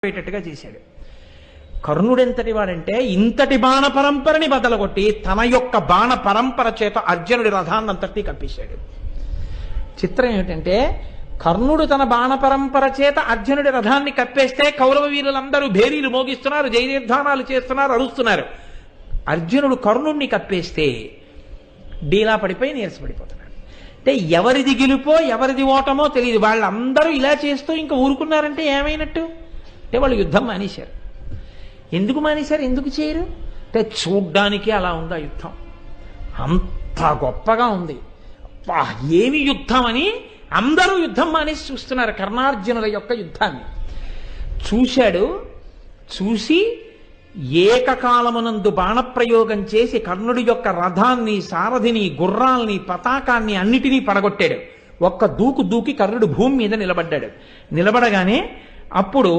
పోయేటట్టుగా చేశాడు. కర్ణుడెంతటి వాడంటే ఇంతటి బాణ పరంపరని బదలగొట్టి తన యొక్క బాణ పరంపర చేత అర్జునుడి రథాన్నంతటి కప్పేశాడు. చిత్రం ఏమిటంటే కర్ణుడు తన బాణ పరంపర చేత అర్జునుడి రథాన్ని కప్పేస్తే కౌరవ వీరులందరూ భేరీలు మోగిస్తున్నారు, జయనిర్ధానాలు చేస్తున్నారు, అరుస్తున్నారు. అర్జునుడు కర్ణుడిని కప్పేస్తే డీలా పడిపోయి నీరసపడిపోతున్నాడు. అంటే ఎవరిది గెలుపో ఎవరిది ఓటమో తెలియదు. వాళ్ళందరూ ఇలా చేస్తూ ఇంకా ఊరుకున్నారంటే ఏమైనట్టు? అంటే వాళ్ళు యుద్ధం మానేశారు. ఎందుకు మానేశారు? ఎందుకు చేయరు? అంటే చూడ్డానికి అలా ఉంది ఆ యుద్ధం, అంత గొప్పగా ఉంది. ఏమి యుద్ధం అని అందరూ యుద్ధం మానేసి చూస్తున్నారు. కర్ణార్జునుల యొక్క యుద్ధాన్ని చూశాడు. చూసి ఏకకాలమునందు బాణప్రయోగం చేసి కర్ణుడి యొక్క రథాన్ని, సారథిని, గుర్రాల్ని, పతాకాన్ని అన్నిటినీ పడగొట్టాడు. ఒక్క దూకు దూకి కర్ణుడు భూమి మీద నిలబడ్డాడు. నిలబడగానే అప్పుడు